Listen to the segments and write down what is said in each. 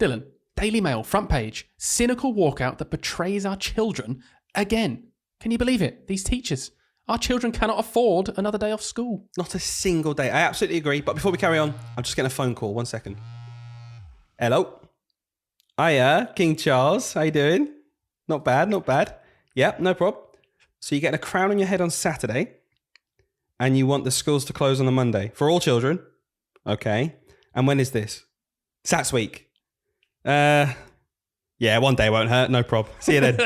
Dylan, Daily Mail, front page, cynical walkout that betrays our children again. Can you believe it? These teachers. Our children cannot afford another day off school. Not a single day. I absolutely agree. But before we carry on, I'm just getting a phone call. 1 second. Hello. Hiya, King Charles. How you doing? Not bad, not bad. Yep, no problem. So you're getting a crown on your head on Saturday and you want the schools to close on a Monday for all children. Okay. And when is this? Sats week. Yeah, 1 day won't hurt. No problem. See you then.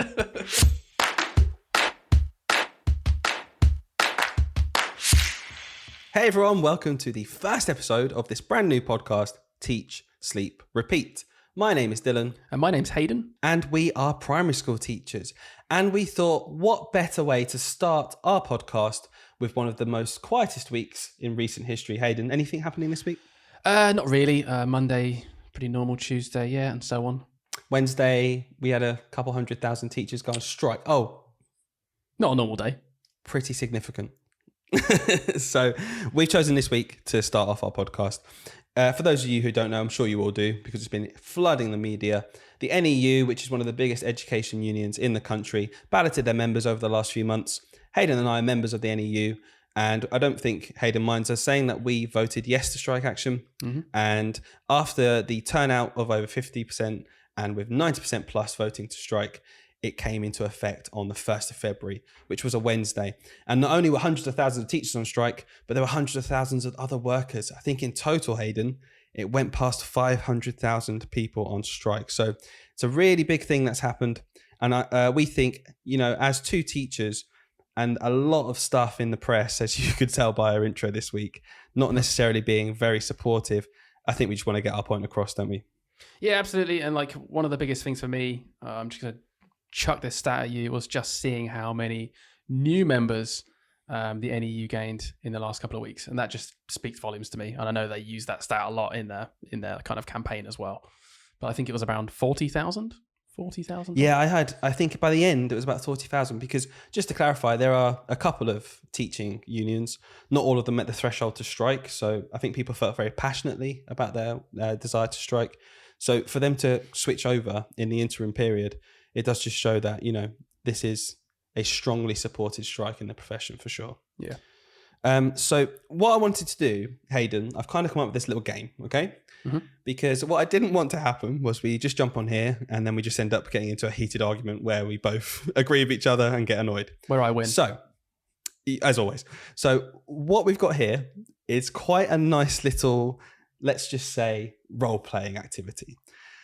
Hey everyone, welcome to the first episode of this brand new podcast, Teach, Sleep, Repeat. My name is Dylan. And my name's Hayden. And we are primary school teachers. And we thought, what better way to start our podcast with one of the most quietest weeks in recent history. Hayden, anything happening this week? Not really. Monday, pretty normal. Tuesday, yeah, and so on. Wednesday, we had a couple 100,000 teachers go on strike. Oh. Not a normal day. Pretty significant. So we've chosen this week to start off our podcast. For those of you who don't know, I'm sure you all do because it's been flooding the media. The NEU, which is one of the biggest education unions in the country, balloted their members over the last few months. Hayden and I are members of the NEU, and I don't think Hayden minds us saying that we voted yes to strike action. Mm-hmm. And after the turnout of over 50% and with 90% plus voting to strike, it came into effect on the 1st of February, which was a Wednesday. And not only were hundreds of thousands of teachers on strike, but there were hundreds of thousands of other workers. I think in total, Hayden, it went past 500,000 people on strike. So it's a really big thing that's happened. And we think, as two teachers and a lot of stuff in the press, as you could tell by our intro this week, not necessarily being very supportive, I think we just want to get our point across, don't we? Yeah, absolutely. And one of the biggest things for me, I'm just going to chuck this stat at you, was just seeing how many new members the NEU gained in the last couple of weeks, and that just speaks volumes to me. And I know they use that stat a lot in their kind of campaign as well. But I think it was around 40,000. 40,000. Yeah, I think by the end it was about 40,000. Because just to clarify, there are a couple of teaching unions. Not all of them met the threshold to strike. So I think people felt very passionately about their desire to strike. So for them to switch over in the interim period, it does just show that, this is a strongly supported strike in the profession for sure. Yeah. So what I wanted to do, Hayden, I've kind of come up with this little game, okay? Mm-hmm. Because what I didn't want to happen was we just jump on here and then we just end up getting into a heated argument where we both agree with each other and get annoyed. Where I win. So, as always. So what we've got here is quite a nice little, let's just say, role-playing activity.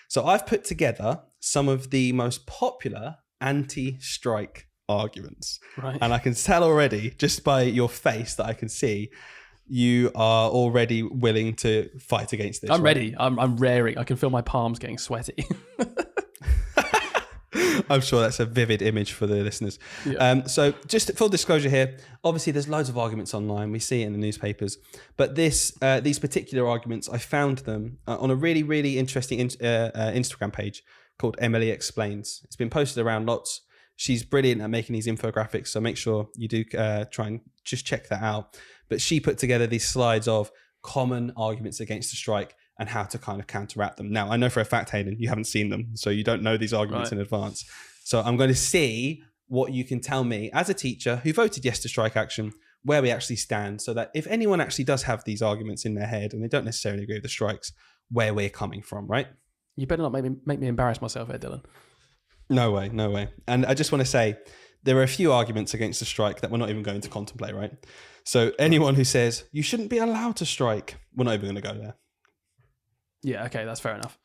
So I've put together some of the most popular anti-strike arguments. Right. And I can tell already, just by your face that I can see, you are already willing to fight against this. I'm ready. I'm raring. I can feel my palms getting sweaty. I'm sure that's a vivid image for the listeners. Yeah. So just full disclosure here, obviously there's loads of arguments online. We see it in the newspapers. But these particular arguments, I found them on a really, really interesting Instagram page called Emily Explains. It's been posted around lots. She's brilliant at making these infographics, so make sure you do try and just check that out. But she put together these slides of common arguments against the strike and how to kind of counteract them. Now, I know for a fact, Hayden, you haven't seen them, so you don't know these arguments in advance. So I'm going to see what you can tell me as a teacher who voted yes to strike action, where we actually stand, so that if anyone actually does have these arguments in their head and they don't necessarily agree with the strikes, where we're coming from, right? You better not make me embarrass myself here, Dylan. No way, no way. And I just want to say, there are a few arguments against the strike that we're not even going to contemplate, right? So anyone who says, you shouldn't be allowed to strike, we're not even going to go there. Yeah, okay, that's fair enough.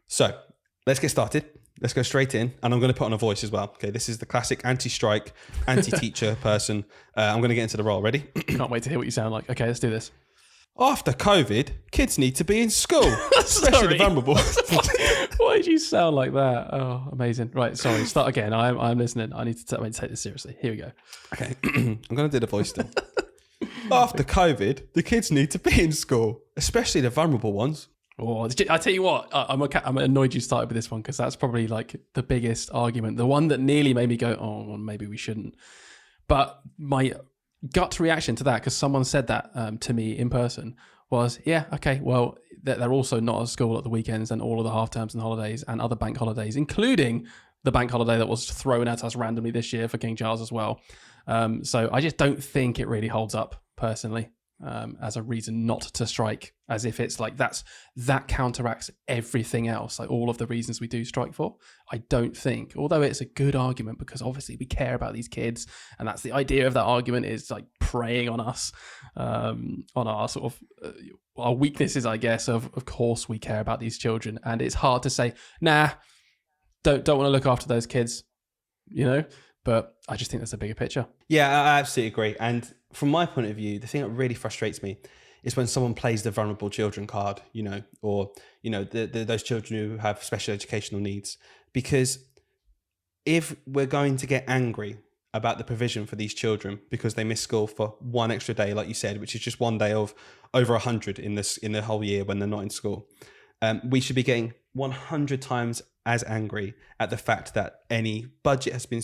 So let's get started. Let's go straight in. And I'm going to put on a voice as well. Okay, this is the classic anti-strike, anti-teacher person. I'm going to get into the role. Ready? Can't wait to hear what you sound like. Okay, let's do this. After COVID, kids need to be in school, especially the vulnerable. Why did you sound like that? Oh, amazing. Right, sorry, start again. I'm listening. I need to take this seriously. Here we go. Okay, I'm going to do the voice still. After COVID, the kids need to be in school, especially the vulnerable ones. Oh, I tell you what, I'm annoyed you started with this one because that's probably like the biggest argument. The one that nearly made me go, oh, well, maybe we shouldn't. But my gut reaction to that, because someone said that to me in person, was, yeah, okay, well, they're also not at school at the weekends and all of the half terms and holidays and other bank holidays, including the bank holiday that was thrown at us randomly this year for King Charles as well. So I just don't think it really holds up personally as a reason not to strike, as if it's like that counteracts everything else, like all of the reasons we do strike for. I don't think, although it's a good argument because obviously we care about these kids, and that's the idea of that argument, is like preying on us, on our sort of our weaknesses, I guess. Of course we care about these children, and it's hard to say, nah, don't want to look after those kids, you know. But I just think there's a bigger picture. Yeah, I absolutely agree. And from my point of view, the thing that really frustrates me is when someone plays the vulnerable children card, you know, or, you know, those children who have special educational needs. Because if we're going to get angry about the provision for these children because they miss school for one extra day, like you said, which is just one day of over 100 in the whole year when they're not in school, we should be getting 100 times as angry at the fact that any budget has been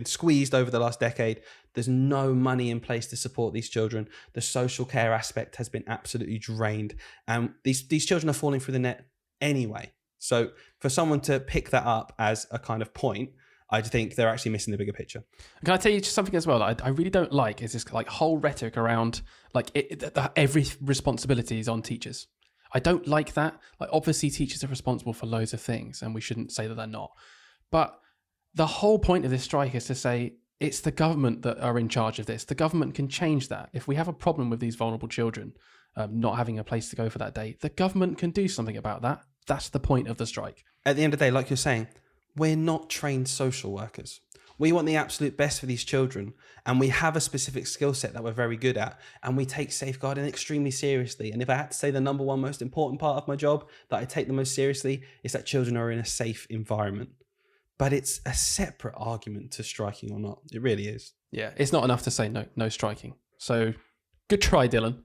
squeezed over the last decade. There's no money in place to support these children. The social care aspect has been absolutely drained, and these children are falling through the net anyway. So for someone to pick that up as a kind of point, I think they're actually missing the bigger picture. Can I tell you just something as well that I really don't like, is this like whole rhetoric around like every responsibility is on teachers. I don't like that. Like, obviously teachers are responsible for loads of things and we shouldn't say that they're not. But the whole point of this strike is to say it's the government that are in charge of this. The government can change that. If we have a problem with these vulnerable children not having a place to go for that day, the government can do something about that. That's the point of the strike. At the end of the day, like you're saying, we're not trained social workers. We want the absolute best for these children, and we have a specific skill set that we're very good at, and we take safeguarding extremely seriously. And if I had to say the number one most important part of my job that I take the most seriously is that children are in a safe environment. But it's a separate argument to striking or not. It really is. Yeah, it's not enough to say no striking. So good try, Dylan.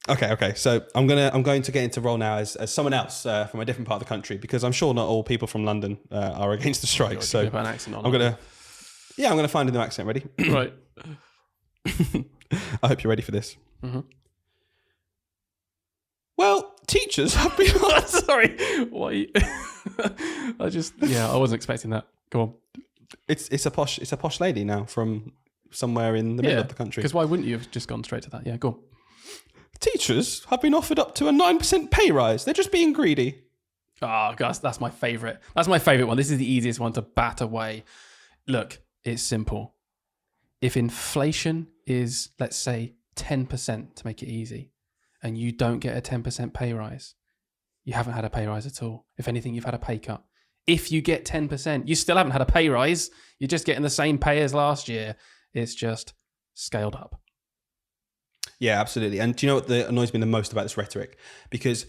Okay. So I'm going to get into role now as someone else from a different part of the country, because I'm sure not all people from London are against the strike. So an accent on I'm gonna find a new accent. Ready? Right. I hope you're ready for this. Mm-hmm. Well, teachers have been. Sorry. Why? I wasn't expecting that. Go on. It's a posh lady now from somewhere in the middle of the country. Because why wouldn't you have just gone straight to that? Yeah, go on. Teachers have been offered up to a 9% pay rise. They're just being greedy. Oh, gosh, that's my favourite. That's my favourite one. This is the easiest one to bat away. Look, it's simple. If inflation is, let's say, 10% to make it easy, and you don't get a 10% pay rise, you haven't had a pay rise at all. If anything, you've had a pay cut. If you get 10%, you still haven't had a pay rise. You're just getting the same pay as last year. It's just scaled up. Yeah, absolutely. And do you know what annoys me the most about this rhetoric? Because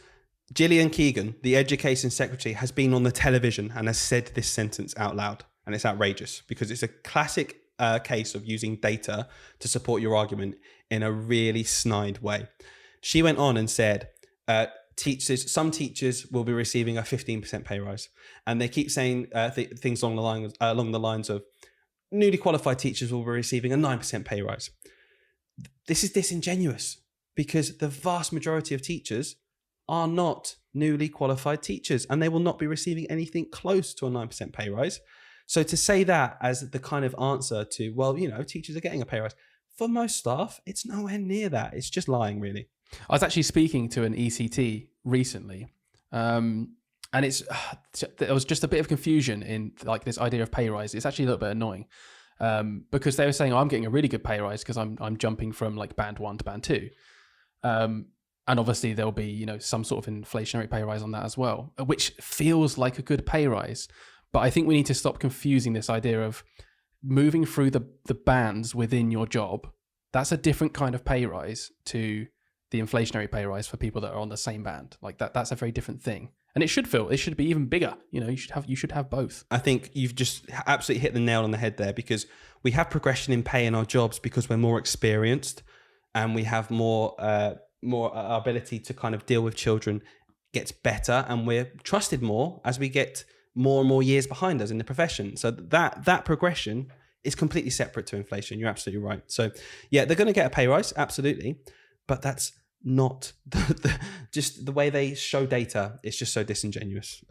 Gillian Keegan, the Education Secretary, has been on the television and has said this sentence out loud. And it's outrageous because it's a classic case of using data to support your argument in a really snide way. She went on and said, some teachers will be receiving a 15% pay rise. And they keep saying things along the lines of newly qualified teachers will be receiving a 9% pay rise. This is disingenuous because the vast majority of teachers are not newly qualified teachers and they will not be receiving anything close to a 9% pay rise. So to say that as the kind of answer to, well, you know, teachers are getting a pay rise, for most staff, it's nowhere near that. It's just lying, really. I was actually speaking to an ECT recently, and there was just a bit of confusion in like this idea of pay rise. It's actually a little bit annoying. Because they were saying, I'm getting a really good pay rise because I'm jumping from like band 1 to band 2. And obviously there'll be, you know, some sort of inflationary pay rise on that as well, which feels like a good pay rise. But I think we need to stop confusing this idea of moving through the bands within your job. That's a different kind of pay rise to the inflationary pay rise for people that are on the same band. Like that's a very different thing. And it should be even bigger. You know, you should have both. I think you've just absolutely hit the nail on the head there, because we have progression in pay in our jobs because we're more experienced and we have more ability to kind of deal with children gets better, and we're trusted more as we get more and more years behind us in the profession. So that progression is completely separate to inflation. You're absolutely right. So yeah, they're going to get a pay rise, absolutely, but that's not just the way they show data. It's just so disingenuous.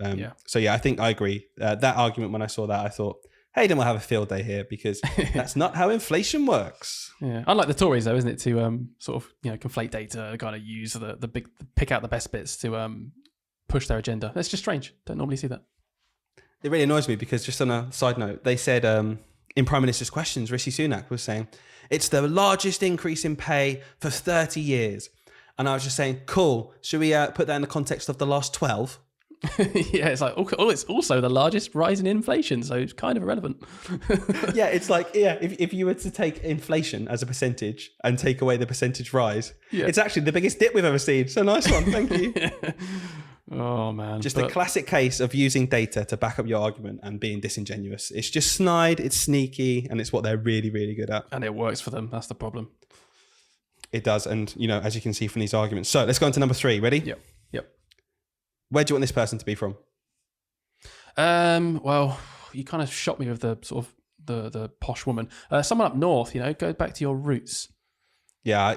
So yeah, I think I agree. That argument, when I saw that, I thought Hayden will have a field day here, because that's not how inflation works. Yeah, unlike the Tories, though, isn't it? To sort of conflate data, kind of use the big, pick out the best bits to push their agenda. That's just strange. Don't normally see that. It really annoys me, because just on a side note, they said in Prime Minister's Questions, Rishi Sunak was saying it's the largest increase in pay for 30 years. And I was just saying, cool. Should we put that in the context of the last 12? Yeah, it's like, oh, it's also the largest rise in inflation, so it's kind of irrelevant. Yeah, it's like, if you were to take inflation as a percentage and take away the percentage rise, it's actually the biggest dip we've ever seen. So nice one, thank you. Oh, man. Just a classic case of using data to back up your argument and being disingenuous. It's just snide, it's sneaky, and it's what they're really, really good at. And it works for them. That's the problem. It does. And, as you can see from these arguments. So let's go on to number 3. Ready? Yep. Where do you want this person to be from? Well, you kind of shot me with the sort of the posh woman. Someone up north, go back to your roots. Yeah,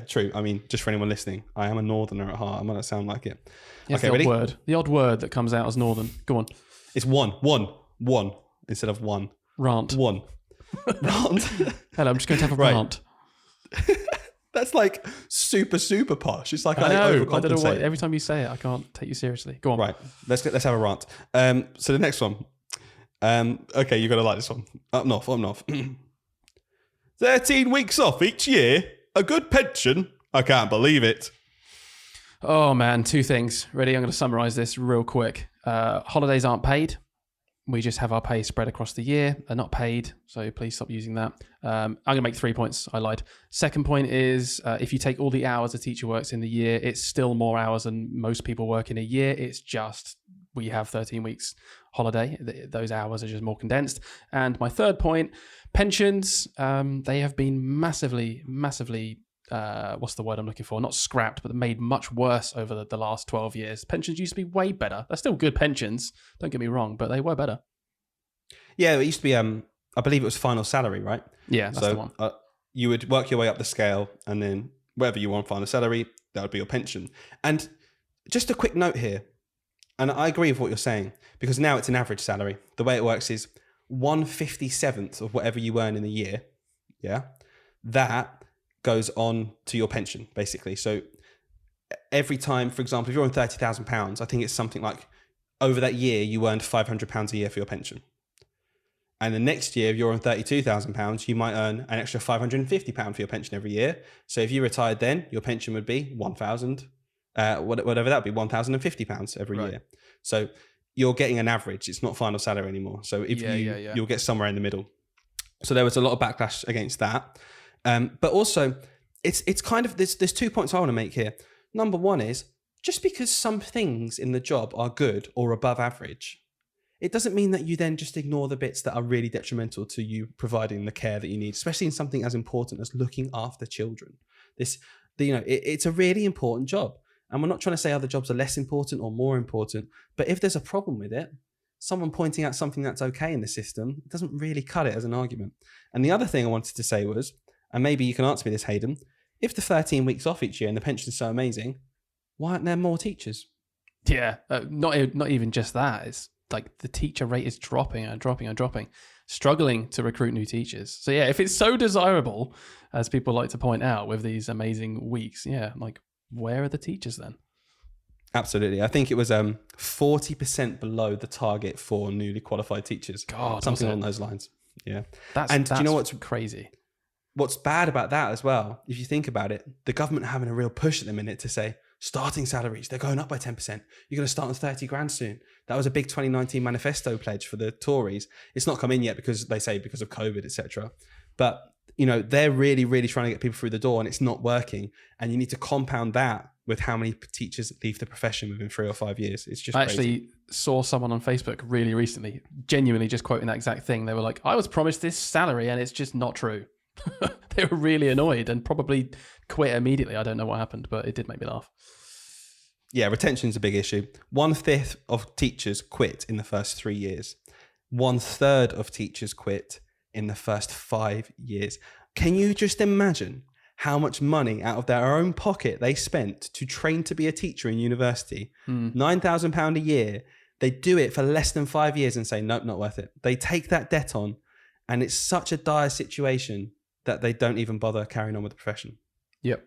true. I mean, just for anyone listening, I am a northerner at heart. I might not sound like it. Yes, okay, the odd word that comes out as northern. Go on. It's one instead of one. Rant. One. Rant. Hello, I'm just going to have a rant. That's like super, super posh. It's like I know. overcompensate. I don't know why. Every time you say it, I can't take you seriously. Go on. Right. Let's have a rant. So the next one. Okay, you're gonna like this one. Up north. 13 weeks off each year. A good pension. I can't believe it. Oh man, 2 things. Ready? I'm going to summarize this real quick. Holidays aren't paid. We just have our pay spread across the year. They're not paid, so please stop using that. I'm going to make 3 points. I lied. Second point is if you take all the hours a teacher works in the year, it's still more hours than most people work in a year. It's just we have 13 weeks holiday. Those hours are just more condensed. And my third point, pensions, they have been massively, what's the word I'm looking for? Not scrapped, but made much worse over the last 12 years. Pensions used to be way better. They're still good pensions, don't get me wrong, but they were better. Yeah, it used to be, I believe it was final salary, right? Yeah, that's the one. You would work your way up the scale, and then wherever you want final salary, that would be your pension. And just a quick note here, and I agree with what you're saying, because now it's an average salary. The way it works is 1/57th of whatever you earn in a year, that goes on to your pension, basically. So every time, for example, if you're on £30,000, I think it's something like over that year, you earned £500 a year for your pension. And the next year, if you're on £32,000, you might earn an extra £550 for your pension every year. So if you retired then, your pension would be whatever that would be, £1,050 every year. So you're getting an average. It's not final salary anymore. So if you'll get somewhere in the middle. So there was a lot of backlash against that. But also, it's kind of, there's 2 points I want to make here. Number one is, just because some things in the job are good or above average, it doesn't mean that you then just ignore the bits that are really detrimental to you providing the care that you need, especially in something as important as looking after children. It's a really important job. And we're not trying to say other jobs are less important or more important, but if there's a problem with it, someone pointing out something that's okay in the system, it doesn't really cut it as an argument. And the other thing I wanted to say was, and maybe you can answer me this, Hayden, if the 13 weeks off each year and the pension's so amazing, why aren't there more teachers? Yeah, not even just that. It's like the teacher rate is dropping and dropping, struggling to recruit new teachers. So yeah, if it's so desirable, as people like to point out with these amazing weeks, where are the teachers then? Absolutely. I think it was 40% below the target for newly qualified teachers. God, something along those lines. Yeah. That's do you know what's crazy? What's bad about that as well, if you think about it, the government are having a real push at the minute to say starting salaries, they're going up by 10%. You're going to start on 30 grand soon. That was a big 2019 manifesto pledge for the Tories. It's not come in yet because of COVID, etc. But, they're really, really trying to get people through the door and it's not working. And you need to compound that with how many teachers leave the profession within 3 or 5 years. It's just crazy. Actually saw someone on Facebook really recently, genuinely just quoting that exact thing. They were like, I was promised this salary and it's just not true. They were really annoyed and probably quit immediately. I don't know what happened, but it did make me laugh. Yeah, retention's a big issue. 1/5 of teachers quit in the first 3 years. 1/3 of teachers quit in the first 5 years. Can you just imagine how much money out of their own pocket they spent to train to be a teacher in university. £9,000 a year. They do it for less than 5 years and say, nope, not worth it. They take that debt on, and it's such a dire situation that they don't even bother carrying on with the profession. Yep.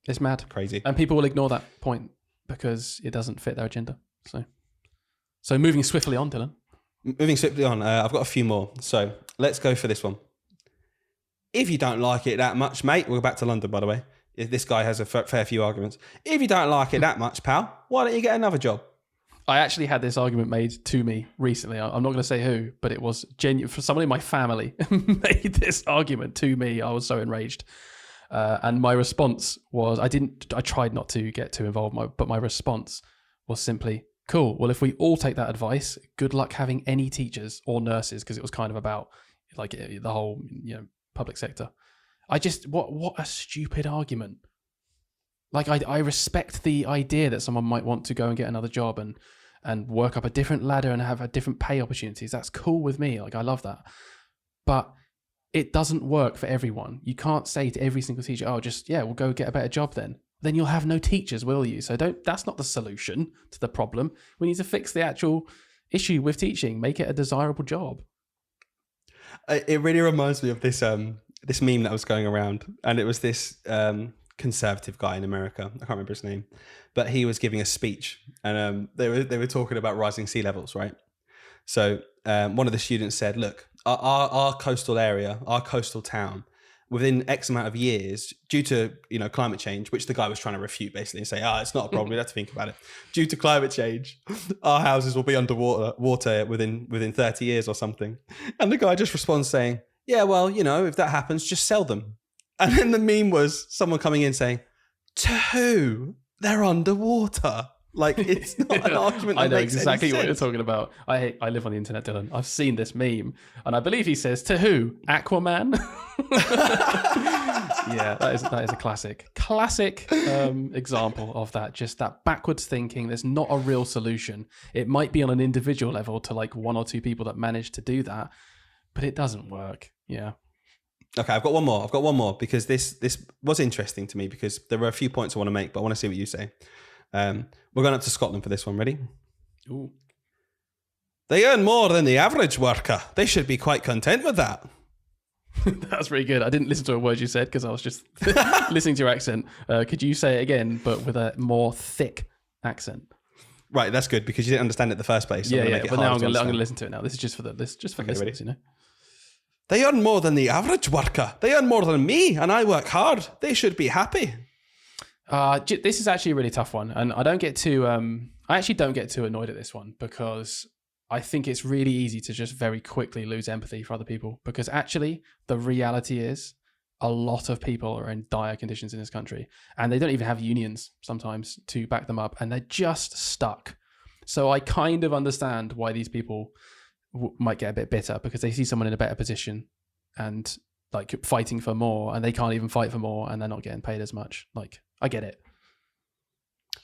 It's mad. Crazy. And people will ignore that point because it doesn't fit their agenda. So moving swiftly on, Dylan. Moving swiftly on, I've got a few more. So let's go for this one. If you don't like it that much, mate, we're back to London, by the way. This guy has a fair few arguments. If you don't like it that much, pal, why don't you get another job? I actually had this argument made to me recently. I'm not going to say who, but it was genuine. For someone in my family made this argument to me. I was so enraged. And my response was, I tried not to get too involved, but my response was simply, cool. Well, if we all take that advice, good luck having any teachers or nurses, because it was kind of about like the whole, public sector. What a stupid argument. Like I respect the idea that someone might want to go and get another job and work up a different ladder and have a different pay opportunities. That's cool with me. Like I love that. But it doesn't work for everyone. You can't say to every single teacher, we'll go get a better job then. Then you'll have no teachers, will you? So that's not the solution to the problem. We need to fix the actual issue with teaching, make it a desirable job. It really reminds me of this this meme that was going around, and it was this conservative guy in America. I can't remember his name, but he was giving a speech, and they were talking about rising sea levels, right? So one of the students said, look, our coastal area, our coastal town, within X amount of years, due to climate change, which the guy was trying to refute basically and say, it's not a problem, we don't have to think about it. Due to climate change, our houses will be underwater within 30 years or something. And the guy just responds saying, yeah, well, if that happens, just sell them. And then the meme was someone coming in saying, to who? They're underwater. Like, it's not an argument that I know makes exactly any what you're sense. talking about. I live on the internet, Dylan. I've seen this meme, and I believe he says, to who? Aquaman? Yeah, that is a classic example of that. Just that backwards thinking. There's not a real solution. It might be on an individual level to like one or two people that manage to do that, but it doesn't work. Yeah. Okay, I've got one more because this was interesting to me because there were a few points I want to make, but I want to see what you say. We're going up to Scotland for this one. Ready? Ooh. They earn more than the average worker. They should be quite content with that. That's really good. I didn't listen to a word you said because I was just listening to your accent. Could you say it again, but with a more thick accent? Right, that's good because you didn't understand it in the first place. So Yeah. But now I'm going to listen to it now. This is just for listeners, ready? They earn more than the average worker. They earn more than me, and I work hard. They should be happy. This is actually a really tough one, and I actually don't get too annoyed at this one because I think it's really easy to just very quickly lose empathy for other people, because actually the reality is a lot of people are in dire conditions in this country and they don't even have unions sometimes to back them up, and they're just stuck. So I kind of understand why these people might get a bit bitter because they see someone in a better position and like fighting for more, and they can't even fight for more, and they're not getting paid as much. Like, I get it.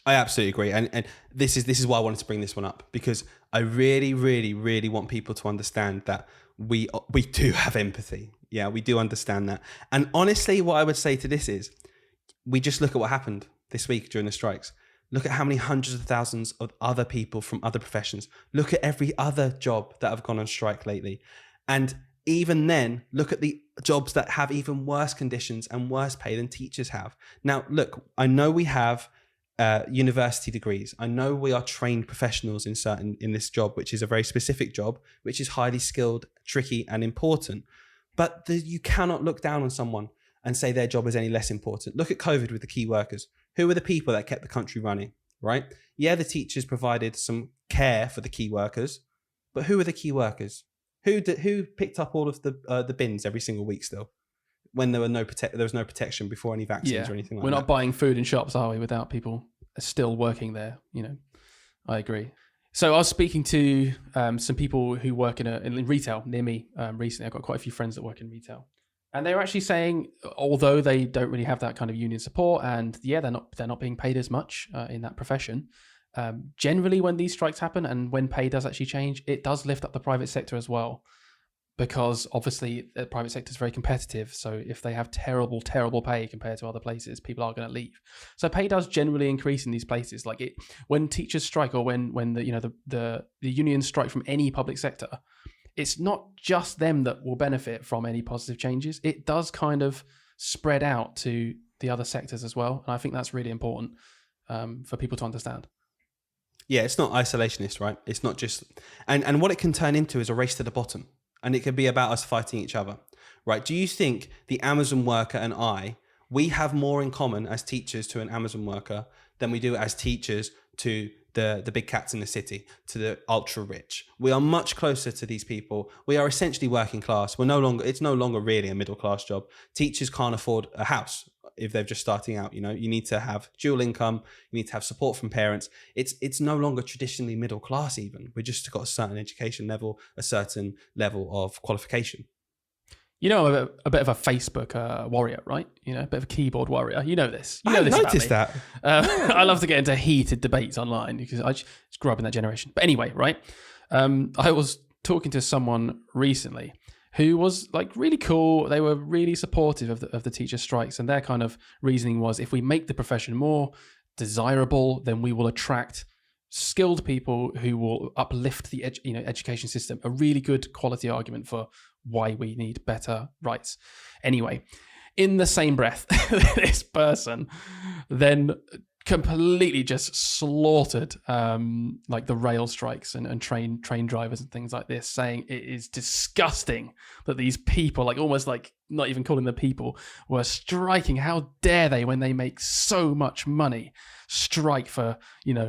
I absolutely agree. And this is why I wanted to bring this one up, because I really, really, really want people to understand that we do have empathy. Yeah, we do understand that. And honestly, what I would say to this is, we just look at what happened this week during the strikes. Look at how many hundreds of thousands of other people from other professions. Look at every other job that have gone on strike lately. And even then, look at the jobs that have even worse conditions and worse pay than teachers have. Now, look, I know we have university degrees. I know we are trained professionals in this job, which is a very specific job, which is highly skilled, tricky, and important. But you cannot look down on someone and say their job is any less important. Look at COVID with the key workers. Who were the people that kept the country running, right? Yeah, the teachers provided some care for the key workers, but who were the key workers? Who picked up all of the bins every single week still, when there was no protection before any vaccines or anything like that? We're not buying food in shops, are we, without people still working there? I agree. So I was speaking to some people who work in retail near me recently. I've got quite a few friends that work in retail. And they were actually saying, although they don't really have that kind of union support, and yeah, they're not being paid as much in that profession. Generally, when these strikes happen and when pay does actually change, it does lift up the private sector as well. because obviously the private sector is very competitive. So if they have terrible, terrible pay compared to other places, people are going to leave. So pay does generally increase in these places. Like when teachers strike, or when the unions strike from any public sector, it's not just them that will benefit from any positive changes. It does kind of spread out to the other sectors as well. And I think that's really important for people to understand. Yeah, it's not isolationist, right? It's not just... And what it can turn into is a race to the bottom. And it can be about us fighting each other, right? Do you think the Amazon worker and we have more in common as teachers to an Amazon worker than we do as teachers to the big cats in the city, to the ultra rich? We are much closer to these people. We are essentially working class. It's no longer really a middle class job. Teachers can't afford a house if they're just starting out. You need to have dual income. You need to have support from parents. It's no longer traditionally middle class even. We've just got a certain education level, a certain level of qualification. I'm a bit of a Facebook warrior, right? A bit of a keyboard warrior. You know this. I noticed that. I love to get into heated debates online because I just grew up in that generation. But anyway, right? I was talking to someone recently who was like really cool. They were really supportive of the teacher strikes, and their kind of reasoning was, if we make the profession more desirable, then we will attract skilled people who will uplift the education system. A really good quality argument for why we need better rights. Anyway, in the same breath, this person then completely just slaughtered like the rail strikes and train drivers and things like this, saying it is disgusting that these people, like almost like not even calling them people, were striking. How dare they, when they make so much money, strike for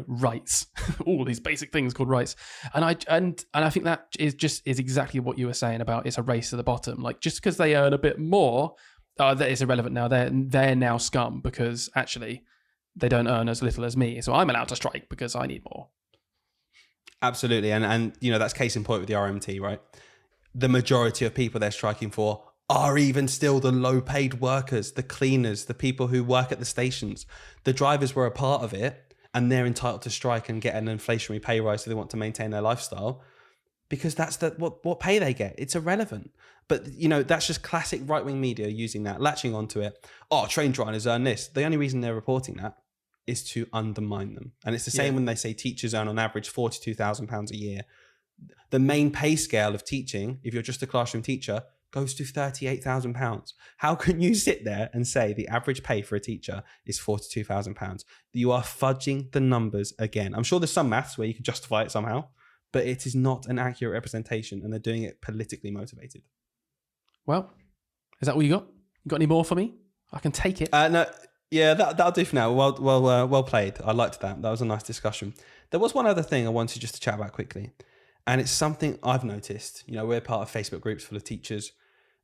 rights, all these basic things called rights. And I think that is exactly what you were saying about it's a race to the bottom. Like, just because they earn a bit more, that is irrelevant now. They're now scum because actually they don't earn as little as me, so I'm allowed to strike because I need more. Absolutely. And that's case in point with the RMT, right? The majority of people they're striking for are even still the low paid workers, the cleaners, the people who work at the stations. The drivers were a part of it, and they're entitled to strike and get an inflationary pay rise if they want to maintain their lifestyle, because that's what pay they get. It's irrelevant. But that's just classic right-wing media using that, latching onto it. Oh, train drivers earn this. The only reason they're reporting that is to undermine them. And it's the same when they say teachers earn on average £42,000 a year. The main pay scale of teaching, if you're just a classroom teacher, goes to £38,000. How can you sit there and say the average pay for a teacher is £42,000? You are fudging the numbers again. I'm sure there's some maths where you can justify it somehow, but it is not an accurate representation, and they're doing it politically motivated. Well, is that what you got? You got any more for me? I can take it. No, yeah, that'll do for now. Well played. I liked that. That was a nice discussion. There was one other thing I wanted just to chat about quickly, and it's something I've noticed. We're part of Facebook groups full of teachers.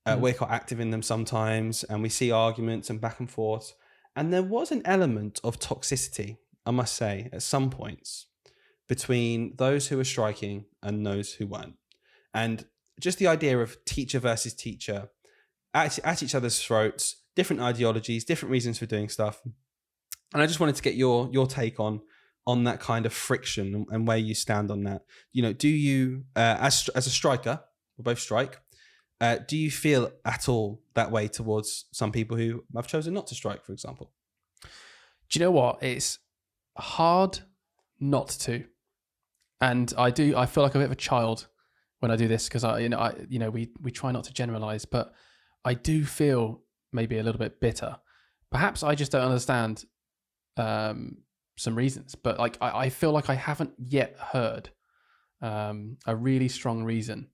We're quite active in them sometimes, and we see arguments and back and forth. And there was an element of toxicity, I must say, at some points between those who were striking and those who weren't. And just the idea of teacher versus teacher at each other's throats, different ideologies, different reasons for doing stuff. And I just wanted to get your take on that kind of friction and where you stand on that. Do you, as a striker, we both strike, do you feel at all that way towards some people who have chosen not to strike, for example? Do you know what? It's hard not to. And I feel like a bit of a child when I do this, because we try not to generalize, but I do feel maybe a little bit bitter. Perhaps I just don't understand some reasons, but like I feel like I haven't yet heard a really strong reason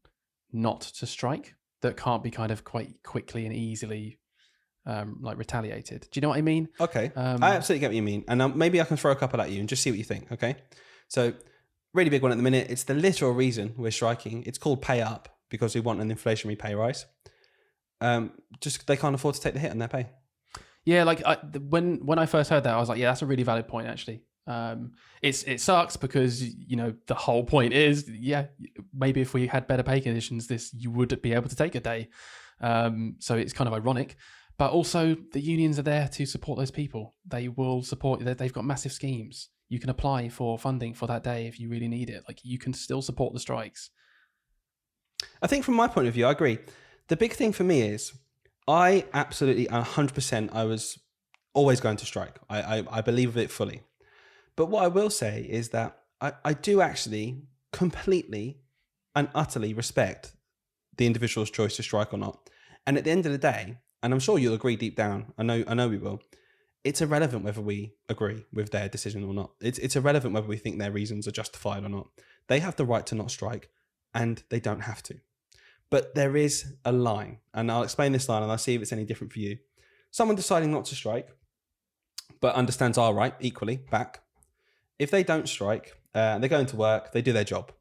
not to strike that can't be kind of quite quickly and easily like retaliated. Do you know what I mean? Okay, I absolutely get what you mean, and maybe I can throw a couple at you and just see what you think. Okay, so really big one at the minute. It's the literal reason we're striking. It's called pay up, because we want an inflationary pay rise. Just they can't afford to take the hit on their pay. Yeah, like when I first heard that, I was like, yeah, that's a really valid point, actually. It sucks because the whole point is, maybe if we had better pay conditions, you would be able to take a day. So it's kind of ironic, but also the unions are there to support those people. They will support. They've got massive schemes. You can apply for funding for that day if you really need it. Like, you can still support the strikes. I think from my point of view, I agree. The big thing for me is I absolutely 100% I was always going to strike. I believe it fully. But what I will say is that I do actually completely and utterly respect the individual's choice to strike or not. And at the end of the day, and I'm sure you'll agree deep down, I know we will, it's irrelevant whether we agree with their decision or not. It's irrelevant whether we think their reasons are justified or not. They have the right to not strike, and they don't have to. But there is a line, and I'll explain this line and I'll see if it's any different for you. Someone deciding not to strike, but understands our right equally back. If they don't strike, they go into work, they do their job,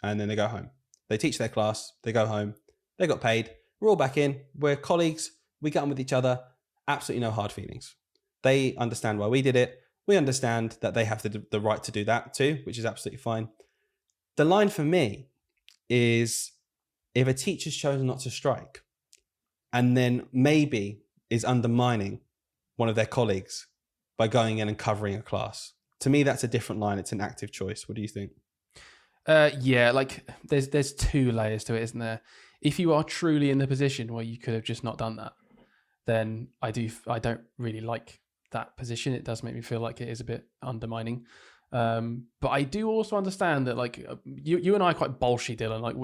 and then they go home. They teach their class, they go home, they got paid, we're all back in, we're colleagues, we get on with each other, absolutely no hard feelings. They understand why we did it, we understand that they have the right to do that too, which is absolutely fine. The line for me is if a teacher's chosen not to strike and then maybe is undermining one of their colleagues by going in and covering a class, to me that's a different line. It's an active choice. What do you think? Yeah, like there's two layers to it, isn't there? If you are truly in the position where you could have just not done that, then I don't really like that position. It does make me feel like it is a bit undermining. But I do also understand that, like, you and I are quite bolshy, Dylan. Like,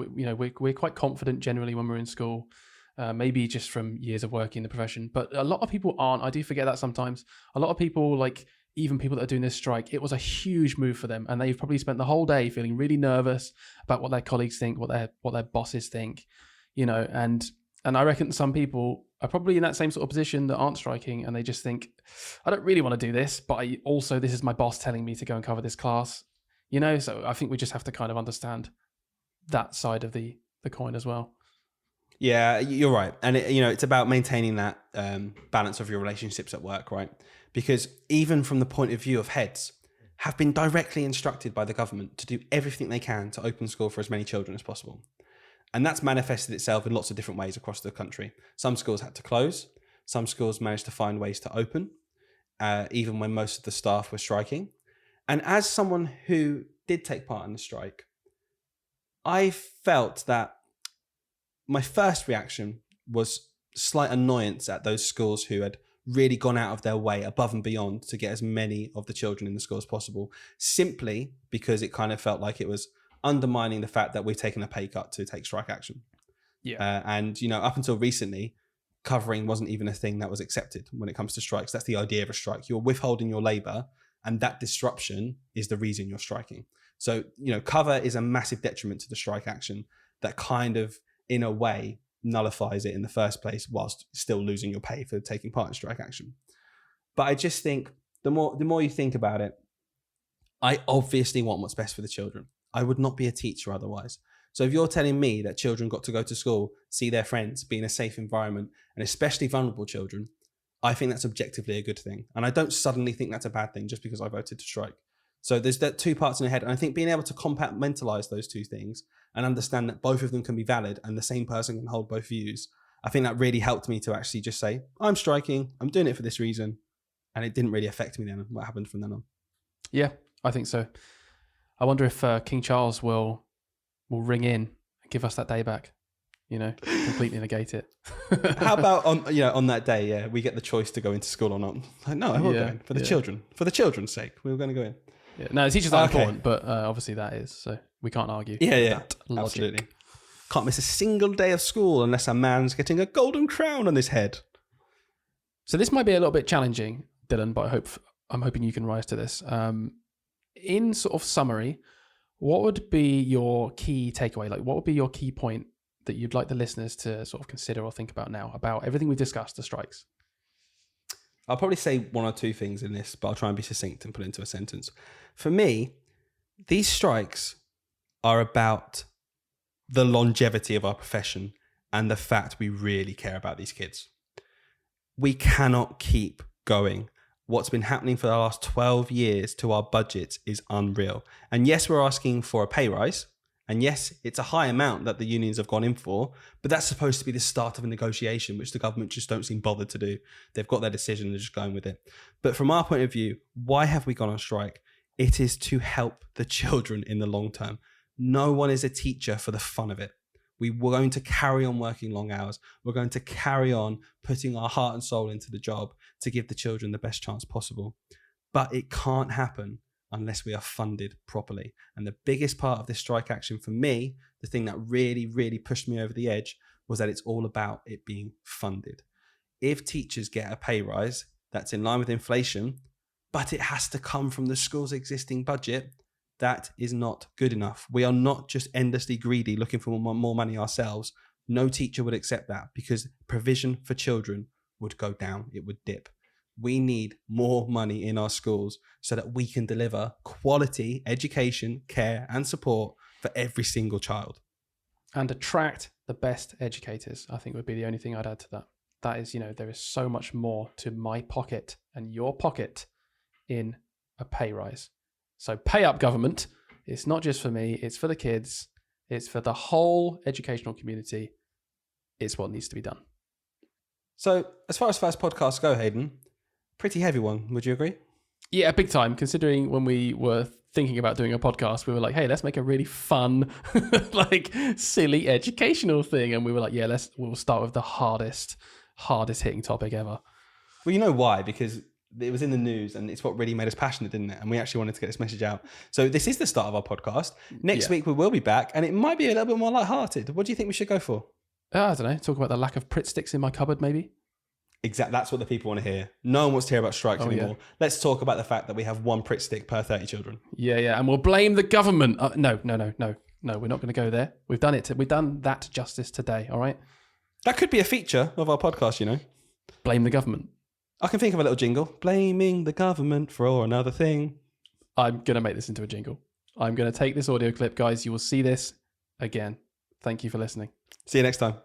we're quite confident generally when we're in school. Maybe just from years of working in the profession, but a lot of people aren't. I do forget that sometimes. A lot of people, like even people that are doing this strike, it was a huge move for them, and they've probably spent the whole day feeling really nervous about what their colleagues think, what their bosses think, and I reckon some people are probably in that same sort of position that aren't striking, and they just think, I don't really want to do this, but this is my boss telling me to go and cover this class, So I think we just have to kind of understand that side of the coin as well. Yeah, you're right. And it's about maintaining that balance of your relationships at work, right? Because even from the point of view of heads, have been directly instructed by the government to do everything they can to open school for as many children as possible. And that's manifested itself in lots of different ways across the country. Some schools had to close. Some schools managed to find ways to open, even when most of the staff were striking. And as someone who did take part in the strike, I felt that my first reaction was slight annoyance at those schools who had really gone out of their way above and beyond to get as many of the children in the school as possible, simply because it kind of felt like it was undermining the fact that we've taken a pay cut to take strike action. Yeah. And up until recently, covering wasn't even a thing that was accepted when it comes to strikes. That's the idea of a strike. You're withholding your labor, and that disruption is the reason you're striking. So, cover is a massive detriment to the strike action that kind of, in a way, nullifies it in the first place whilst still losing your pay for taking part in strike action. But I just think the more you think about it, I obviously want what's best for the children. I would not be a teacher otherwise. So if you're telling me that children got to go to school, see their friends, be in a safe environment, and especially vulnerable children, I think that's objectively a good thing. And I don't suddenly think that's a bad thing just because I voted to strike. So there's that two parts in your head. And I think being able to compartmentalize those two things and understand that both of them can be valid and the same person can hold both views, I think that really helped me to actually just say, I'm striking, I'm doing it for this reason. And it didn't really affect me then, what happened from then on. Yeah, I think so. I wonder if King Charles will ring in and give us that day back, completely negate it. How about on that day, we get the choice to go into school or not? Like, no, I will go in for the children. For the children's sake, we were going to go in. Yeah. No, the teachers are important, but obviously that is, so we can't argue. Yeah, absolutely. Can't miss a single day of school unless a man's getting a golden crown on his head. So this might be a little bit challenging, Dylan, but I'm hoping you can rise to this. In sort of summary, what would be your key takeaway? Like, what would be your key point that you'd like the listeners to sort of consider or think about now about everything we've discussed, the strikes? I'll probably say one or two things in this, but I'll try and be succinct and put it into a sentence. For me, these strikes are about the longevity of our profession and the fact we really care about these kids. We cannot keep going. What's been happening for the last 12 years to our budgets is unreal. And yes, we're asking for a pay rise. And yes, it's a high amount that the unions have gone in for, but that's supposed to be the start of a negotiation, which the government just don't seem bothered to do. They've got their decision, they're just going with it. But from our point of view, why have we gone on strike? It is to help the children in the long term. No one is a teacher for the fun of it. We were going to carry on working long hours. We're going to carry on putting our heart and soul into the job to give the children the best chance possible. But it can't happen unless we are funded properly. And the biggest part of this strike action for me, the thing that really, really pushed me over the edge, was that it's all about it being funded. If teachers get a pay rise that's in line with inflation, but it has to come from the school's existing budget, that is not good enough. We are not just endlessly greedy looking for more money ourselves. No teacher would accept that because provision for children would go down. It would dip. We need more money in our schools so that we can deliver quality education, care, and support for every single child. And attract the best educators, I think would be the only thing I'd add to that. That is, there is so much more to my pocket and your pocket in a pay rise. So pay up, government. It's not just for me. It's for the kids. It's for the whole educational community. It's what needs to be done. So as far as first podcasts go, Hayden, pretty heavy one. Would you agree? Yeah, big time. Considering when we were thinking about doing a podcast, we were like, hey, let's make a really fun, silly educational thing. And we were like, yeah, we'll start with the hardest hitting topic ever. Well, you know why? Because it was in the news and it's what really made us passionate, didn't it? And we actually wanted to get this message out. So this is the start of our podcast. Next week we will be back and it might be a little bit more lighthearted. What do you think we should go for? I don't know. Talk about the lack of Pritt sticks in my cupboard, maybe. Exactly. That's what the people want to hear. No one wants to hear about strikes anymore. Yeah. Let's talk about the fact that we have one Pritt stick per 30 children. Yeah. And we'll blame the government. No. We're not going to go there. We've done it. We've done that justice today. All right. That could be a feature of our podcast, Blame the government. I can think of a little jingle. Blaming the government for another thing. I'm going to make this into a jingle. I'm going to take this audio clip, guys. You will see this again. Thank you for listening. See you next time.